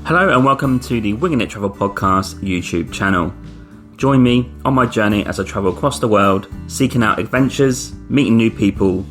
Hello and welcome to the Winging It Travel Podcast YouTube channel. Join me on my journey as I travel across the world, seeking out adventures, meeting new people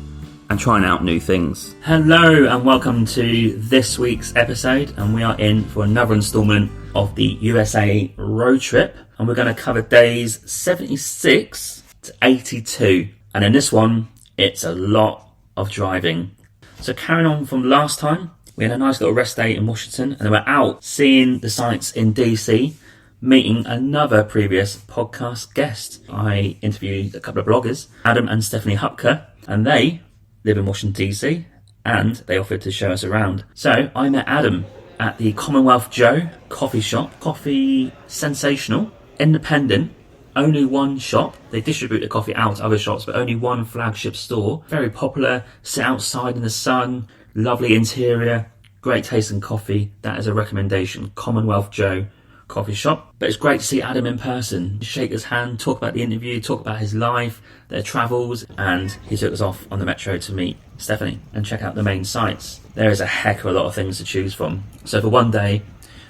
and trying out new things. Hello and welcome to this week's episode, and we are in for another instalment of the USA road trip, and we're going to cover days 76 to 82, and in this one it's a lot of driving. So carrying on from last time, we had a nice little rest day in Washington, and then we're out seeing the sights in DC, meeting another previous podcast guest. I interviewed a couple of bloggers, Adam and Stephanie Hupker, and they live in Washington DC, and they offered to show us around. So I met Adam at the Commonwealth Joe coffee shop. Coffee sensational, independent, only one shop. They distribute the coffee out to other shops, but only one flagship store. Very popular, sit outside in the sun, lovely interior, great taste in coffee. That is a recommendation. Commonwealth Joe coffee shop. But it's great to see Adam in person. Shake his hand, talk about the interview, talk about his life, their travels, and he took us off on the metro to meet Stephanie and check out the main sites. There is a heck of a lot of things to choose from. So for one day,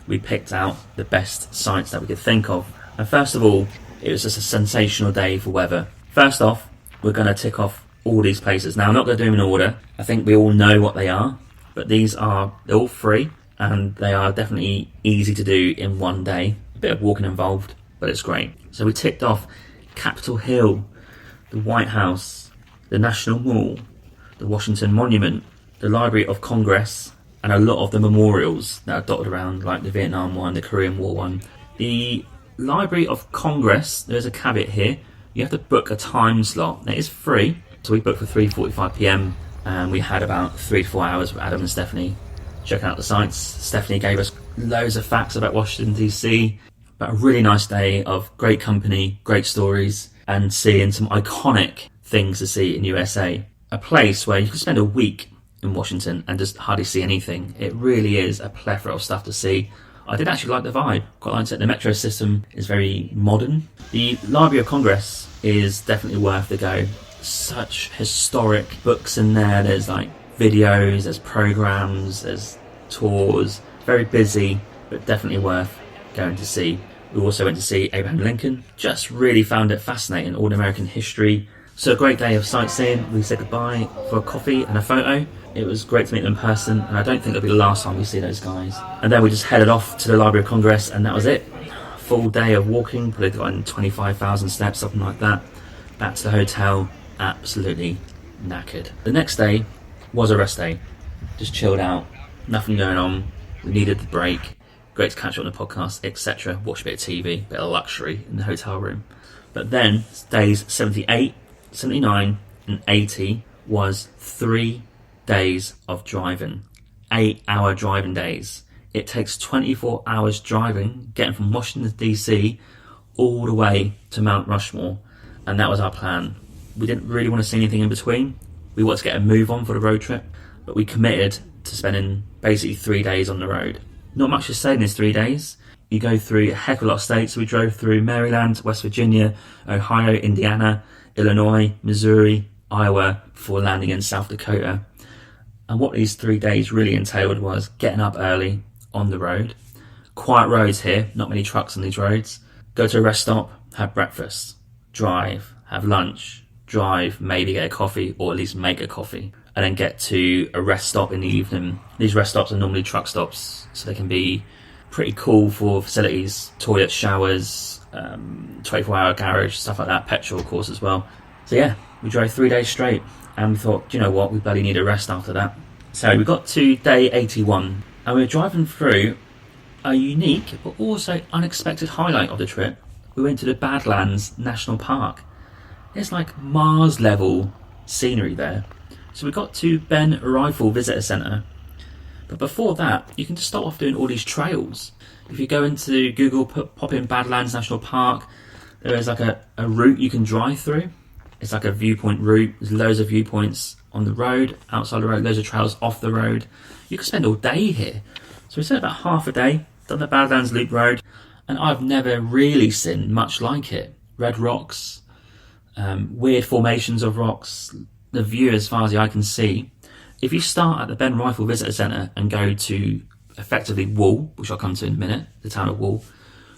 we picked out the best sites that we could think of. And first of all, it was just a sensational day for weather. First off, we're going to tick off all these places. Now, I'm not going to do them in order. I think we all know what they are, but they're all free, and they are definitely easy to do in one day. A bit of walking involved, but it's great. So we ticked off Capitol Hill, the White House, the National Mall, the Washington Monument, the Library of Congress, and a lot of the memorials that are dotted around, like the Vietnam one, the Korean War one. The Library of Congress, there's a caveat here. You have to book a time slot. It is free. So we booked for 3:45 p.m. and we had about 3 to 4 hours with Adam and Stephanie checking out the sites. Stephanie gave us loads of facts about Washington DC, but a really nice day of great company, great stories, and seeing some iconic things to see in USA. A place where you could spend a week in Washington and just hardly see anything. It really is a plethora of stuff to see. I did actually like the vibe. Quite like it. The metro system is very modern. The Library of Congress is definitely worth the go. Such historic books in there. There's like videos, there's programs, there's tours. Very busy, but definitely worth going to see. We also went to see Abraham Lincoln. Just really found it fascinating, all American history. So a great day of sightseeing. We said goodbye for a coffee and a photo. It was great to meet them in person, and I don't think it'll be the last time we see those guys. And then we just headed off to the Library of Congress, and that was it. Full day of walking, probably got in 25,000 steps, something like that. Back to the hotel, absolutely knackered. The next day was a rest day. Just chilled out, nothing going on. We needed the break. Great to catch up on the podcast, etc. Watch a bit of TV, bit of luxury in the hotel room. But then days 78, 79 and 80 was 3 days of driving. 8-hour driving days. It takes 24 hours driving, getting from Washington DC all the way to Mount Rushmore, and that was our plan. We didn't really want to see anything in between. We wanted to get a move on for the road trip, but we committed to spending basically 3 days on the road. Not much to say in these 3 days. You go through a heck of a lot of states. We drove through Maryland, West Virginia, Ohio, Indiana, Illinois, Missouri, Iowa, before landing in South Dakota. And what these 3 days really entailed was getting up early on the road. Quiet roads here, not many trucks on these roads. Go to a rest stop, have breakfast, drive, have lunch, drive, maybe get a coffee, or at least make a coffee, and then get to a rest stop in the evening. These rest stops are normally truck stops, so they can be pretty cool for facilities, toilets, showers, 24-hour garage, stuff like that, petrol of course as well. So yeah, we drove 3 days straight, and we thought, do you know what, we bloody need a rest after that. So we got to day 81, and we were driving through a unique but also unexpected highlight of the trip. We went to the Badlands National Park. It's like Mars level scenery there. So we got to Ben Rifle Visitor Centre. But before that, you can just start off doing all these trails. If you go into Google, pop in Badlands National Park, there is like a route you can drive through. It's like a viewpoint route. There's loads of viewpoints on the road, outside the road, loads of trails off the road. You can spend all day here. So we spent about half a day, done the Badlands Loop Road, and I've never really seen much like it. Red rocks, weird formations of rocks, the view as far as the eye can see. If you start at the Ben Rifle Visitor Centre and go to effectively Wool, which I'll come to in a minute, the town of Wool,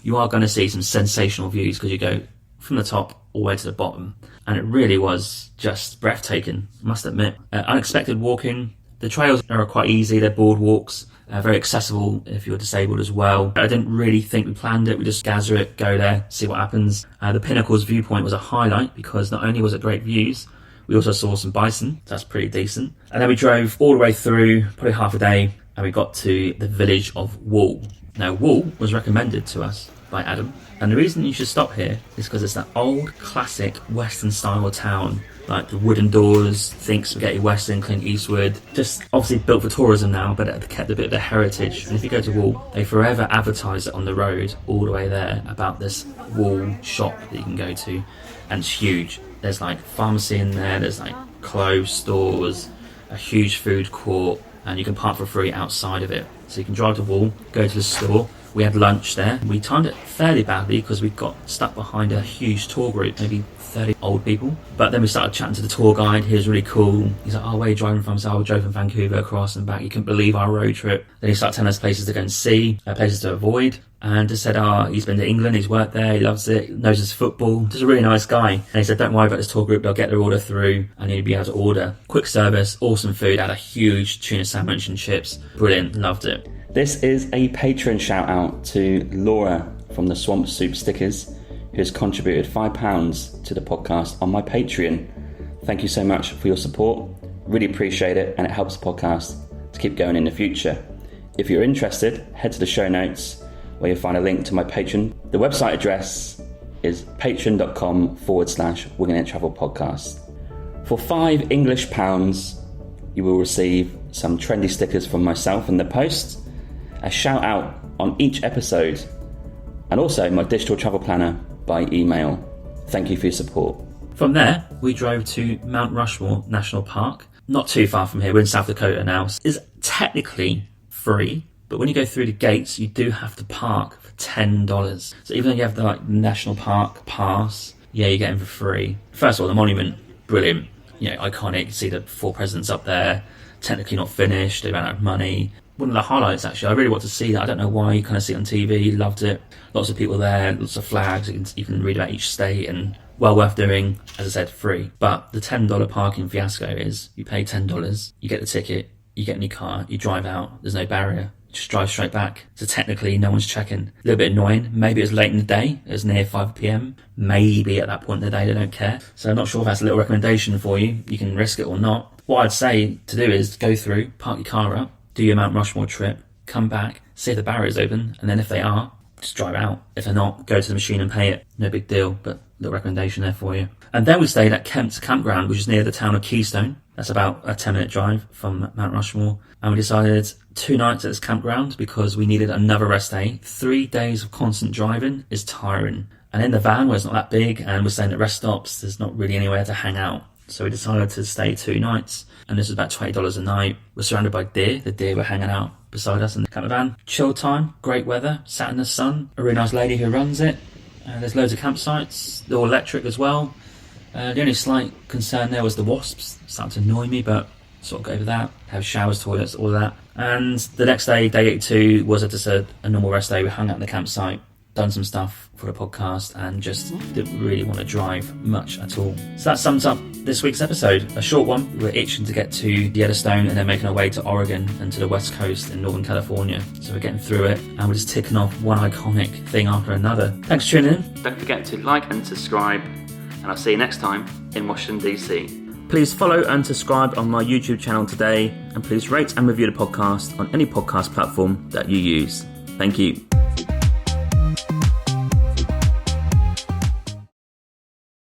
you are going to see some sensational views because you go from the top all the way to the bottom. And it really was just breathtaking, I must admit. Unexpected walking. The trails are quite easy, they're boardwalks, very accessible if you're disabled as well. I didn't really think we planned it, we just gather it, go there, see what happens. The Pinnacles viewpoint was a highlight because not only was it great views, we also saw some bison, so that's pretty decent. And then we drove all the way through, probably half a day, and we got to the village of Wool. Now, Wool was recommended to us by Adam, and the reason you should stop here is because it's that old, classic Western style town, like the wooden doors, think spaghetti Western, Clint Eastwood, just obviously built for tourism now, but it kept a bit of the heritage. And if you go to Wool, they forever advertise it on the road all the way there about this Wool shop that you can go to, and it's huge. There's like pharmacy in there, there's like clothes stores, a huge food court, and you can park for free outside of it. So you can drive to Wool, go to the store. We had lunch there. We timed it fairly badly because we got stuck behind a huge tour group, maybe 30 old people. But then we started chatting to the tour guide. He was really cool. He's like, where are you driving from? So I drove from Vancouver across and back. You couldn't believe our road trip. Then he started telling us places to go and see, places to avoid. And just said, he's been to England, he's worked there, he loves it, knows his football. Just a really nice guy. And he said, don't worry about this tour group, they'll get their order through and you'll be able to order. Quick service, awesome food, had a huge tuna sandwich and chips. Brilliant, loved it. This is a patron shout out to Laura from the Swamp Soup Stickers, who has contributed £5 to the podcast on my Patreon. Thank you so much for your support. Really appreciate it, and it helps the podcast to keep going in the future. If you're interested, head to the show notes where you'll find a link to my Patreon. The website address is patreon.com/Winging It Travel Podcast. For £5 English, you will receive some trendy stickers from myself in the post, a shout out on each episode, and also my digital travel planner by email. Thank you for your support. From there, we drove to Mount Rushmore National Park. Not too far from here, we're in South Dakota now. It's technically free, but when you go through the gates, you do have to park for $10. So even though you have the National Park pass, you get in for free. First of all, the monument, brilliant. Iconic. You see the 4 presidents up there, technically not finished, they ran out of money. One of the highlights, actually, I really want to see that. I don't know why, you kind of see it on TV, loved it. Lots of people there, lots of flags, you can read about each state, and well worth doing, as I said, free. But the $10 parking fiasco is, you pay $10, you get the ticket, you get in your car, you drive out, there's no barrier, you just drive straight back. So technically, no one's checking. A little bit annoying. Maybe it was late in the day, it was near 5 p.m. Maybe at that point in the day, they don't care. So I'm not sure if that's a little recommendation for you. You can risk it or not. What I'd say to do is go through, park your car up, do your Mount Rushmore trip, come back, see if the barrier's open, and then if they are, just drive out. If they're not, go to the machine and pay it. No big deal, but little recommendation there for you. And then we stayed at Kemp's Campground, which is near the town of Keystone. That's about a 10-minute drive from Mount Rushmore. And we decided 2 nights at this campground because we needed another rest day. 3 days of constant driving is tiring. And in the van, where it's not that big, and we're staying at rest stops, there's not really anywhere to hang out. So we decided to stay 2 nights. And this was about $20 a night. We're surrounded by deer. The deer were hanging out beside us in the campervan. Chill time, great weather, sat in the sun. A really nice lady who runs it. There's loads of campsites. They're all electric as well. The only slight concern there was the wasps. Starting to annoy me, but sort of go over that. Have showers, toilets, all of that. And the next day, day 82, was just a normal rest day. We hung out in the campsite, done some stuff for the podcast, and just didn't really want to drive much at all. So that sums up this week's episode. A short one. We're itching to get to Yellowstone and then making our way to Oregon and to the West Coast in Northern California. So we're getting through it, and we're just ticking off one iconic thing after another. Thanks for tuning in. Don't forget to like and subscribe, and I'll see you next time in Washington, DC. Please follow and subscribe on my YouTube channel today, and please rate and review the podcast on any podcast platform that you use. Thank you.